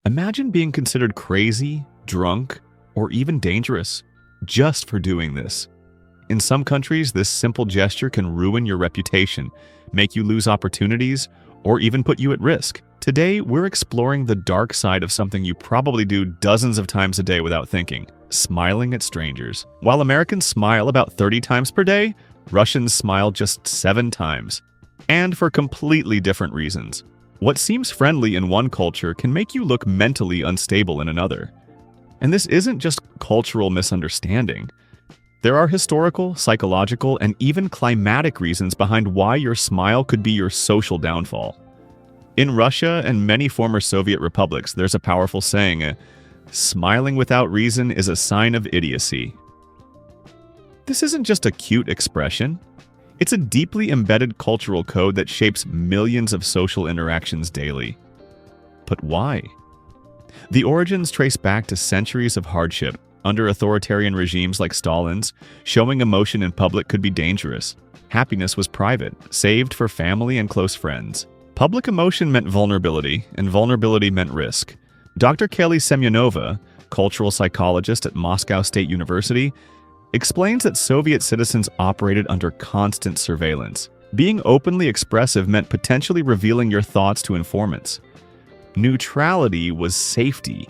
Imagine being considered crazy, drunk, or even dangerous just for doing this. In some countries, this simple gesture can ruin your reputation, make you lose opportunities, or even put you at risk. Today, we're exploring the dark side of something you probably do dozens of times a day without thinking: smiling at strangers. While Americans smile about 30 times per day, Russians smile just 7 times, and for completely different reasons. What seems friendly in one culture can make you look mentally unstable in another. And this isn't just cultural misunderstanding. There are historical, psychological, and even climatic reasons behind why your smile could be your social downfall. In Russia and many former Soviet republics, there's a powerful saying, "Smiling without reason is a sign of idiocy." This isn't just a cute expression. It's a deeply embedded cultural code that shapes millions of social interactions daily. But why? The origins trace back to centuries of hardship. Under authoritarian regimes like Stalin's, showing emotion in public could be dangerous. Happiness was private, saved for family and close friends. Public emotion meant vulnerability, and vulnerability meant risk. Dr. Kelly Semyonova, cultural psychologist at Moscow State University, explains that Soviet citizens operated under constant surveillance. Being openly expressive meant potentially revealing your thoughts to informants. Neutrality was safety.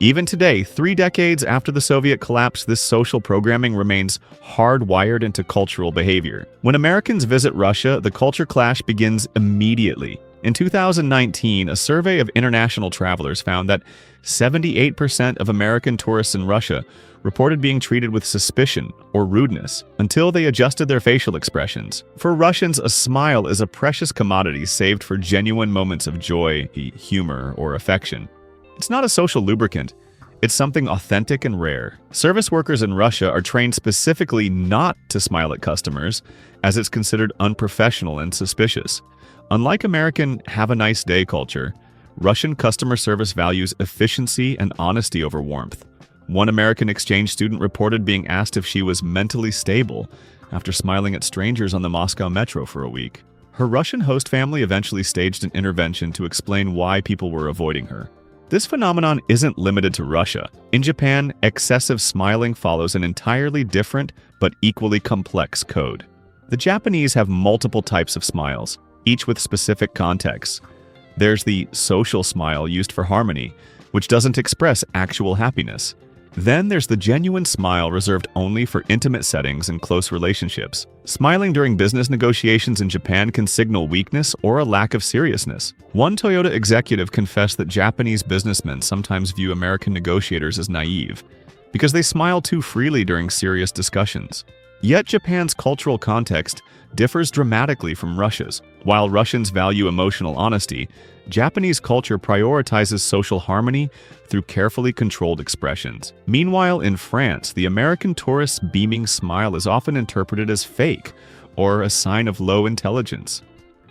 Even today, 3 decades after the Soviet collapse, this social programming remains hardwired into cultural behavior. When Americans visit Russia, the culture clash begins immediately. In 2019, a survey of international travelers found that 78% of American tourists in Russia reported being treated with suspicion or rudeness until they adjusted their facial expressions. For Russians, a smile is a precious commodity saved for genuine moments of joy, humor, or affection. It's not a social lubricant. It's something authentic and rare. Service workers in Russia are trained specifically not to smile at customers, as it's considered unprofessional and suspicious. Unlike American have a nice day culture, Russian customer service values efficiency and honesty over warmth. One American exchange student reported being asked if she was mentally stable after smiling at strangers on the Moscow metro for a week. Her Russian host family eventually staged an intervention to explain why people were avoiding her. This phenomenon isn't limited to Russia. In Japan, excessive smiling follows an entirely different but equally complex code. The Japanese have multiple types of smiles, each with specific contexts. There's the social smile used for harmony, which doesn't express actual happiness. Then there's the genuine smile reserved only for intimate settings and close relationships. Smiling during business negotiations in Japan can signal weakness or a lack of seriousness. One Toyota executive confessed that Japanese businessmen sometimes view American negotiators as naive because they smile too freely during serious discussions. Yet Japan's cultural context differs dramatically from Russia's. While Russians value emotional honesty, Japanese culture prioritizes social harmony through carefully controlled expressions. Meanwhile, in France, the American tourist's beaming smile is often interpreted as fake or a sign of low intelligence.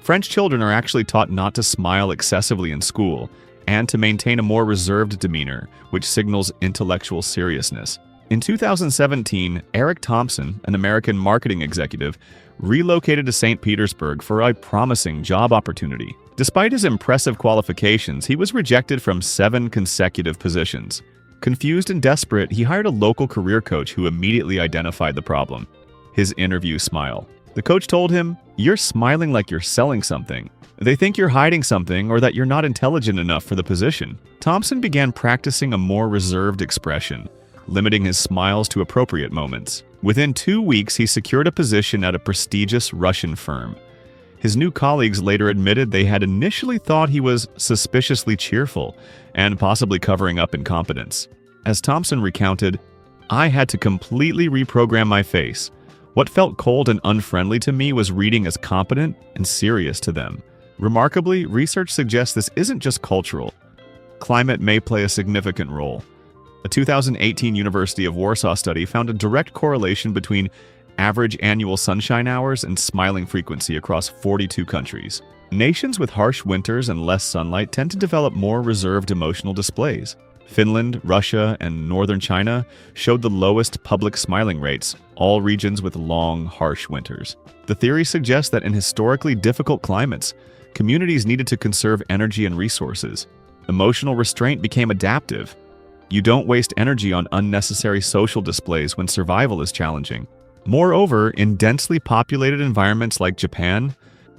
French children are actually taught not to smile excessively in school and to maintain a more reserved demeanor, which signals intellectual seriousness. In 2017, Eric Thompson, an American marketing executive, relocated to St. Petersburg for a promising job opportunity. Despite his impressive qualifications, he was rejected from 7 consecutive positions. Confused and desperate, he hired a local career coach who immediately identified the problem: his interview smile. The coach told him, "You're smiling like you're selling something. They think you're hiding something or that you're not intelligent enough for the position." Thompson began practicing a more reserved expression, limiting his smiles to appropriate moments. Within 2 weeks, he secured a position at a prestigious Russian firm. His new colleagues later admitted they had initially thought he was suspiciously cheerful and possibly covering up incompetence. As Thompson recounted, "I had to completely reprogram my face. What felt cold and unfriendly to me was reading as competent and serious to them." Remarkably, research suggests this isn't just cultural. Climate may play a significant role. A 2018 University of Warsaw study found a direct correlation between average annual sunshine hours and smiling frequency across 42 countries. Nations with harsh winters and less sunlight tend to develop more reserved emotional displays. Finland, Russia, and northern China showed the lowest public smiling rates, all regions with long, harsh winters. The theory suggests that in historically difficult climates, communities needed to conserve energy and resources. Emotional restraint became adaptive. You don't waste energy on unnecessary social displays when survival is challenging. Moreover, in densely populated environments like Japan,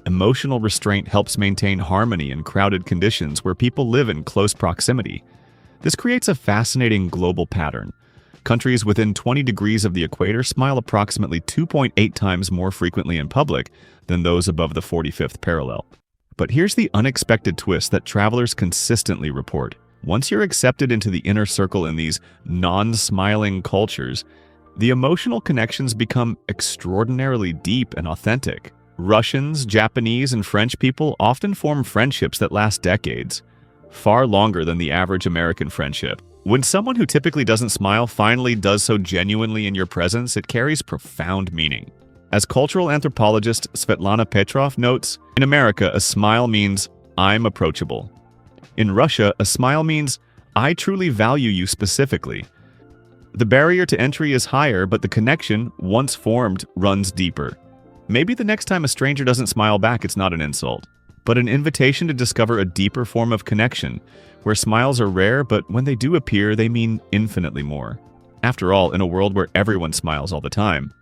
emotional restraint helps maintain harmony in crowded conditions where people live in close proximity. This creates a fascinating global pattern. Countries within 20 degrees of the equator smile approximately 2.8 times more frequently in public than those above the 45th parallel. But here's the unexpected twist that travelers consistently report. Once you're accepted into the inner circle in these non-smiling cultures, the emotional connections become extraordinarily deep and authentic. Russians, Japanese, and French people often form friendships that last decades, far longer than the average American friendship. When someone who typically doesn't smile finally does so genuinely in your presence, it carries profound meaning. As cultural anthropologist Svetlana Petrov notes, in America, a smile means, "I'm approachable." In Russia, a smile means, "I truly value you specifically." The barrier to entry is higher, but the connection, once formed, runs deeper. Maybe the next time a stranger doesn't smile back, it's not an insult, but an invitation to discover a deeper form of connection, where smiles are rare, but when they do appear, they mean infinitely more. After all, in a world where everyone smiles all the time,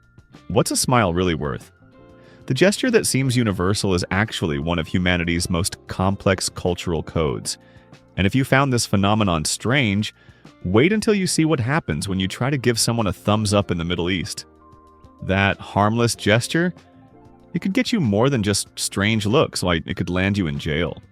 what's a smile really worth? The gesture that seems universal is actually one of humanity's most complex cultural codes. And if you found this phenomenon strange, wait until you see what happens when you try to give someone a thumbs up in the Middle East. That harmless gesture, it could get you more than just strange looks, like it could land you in jail.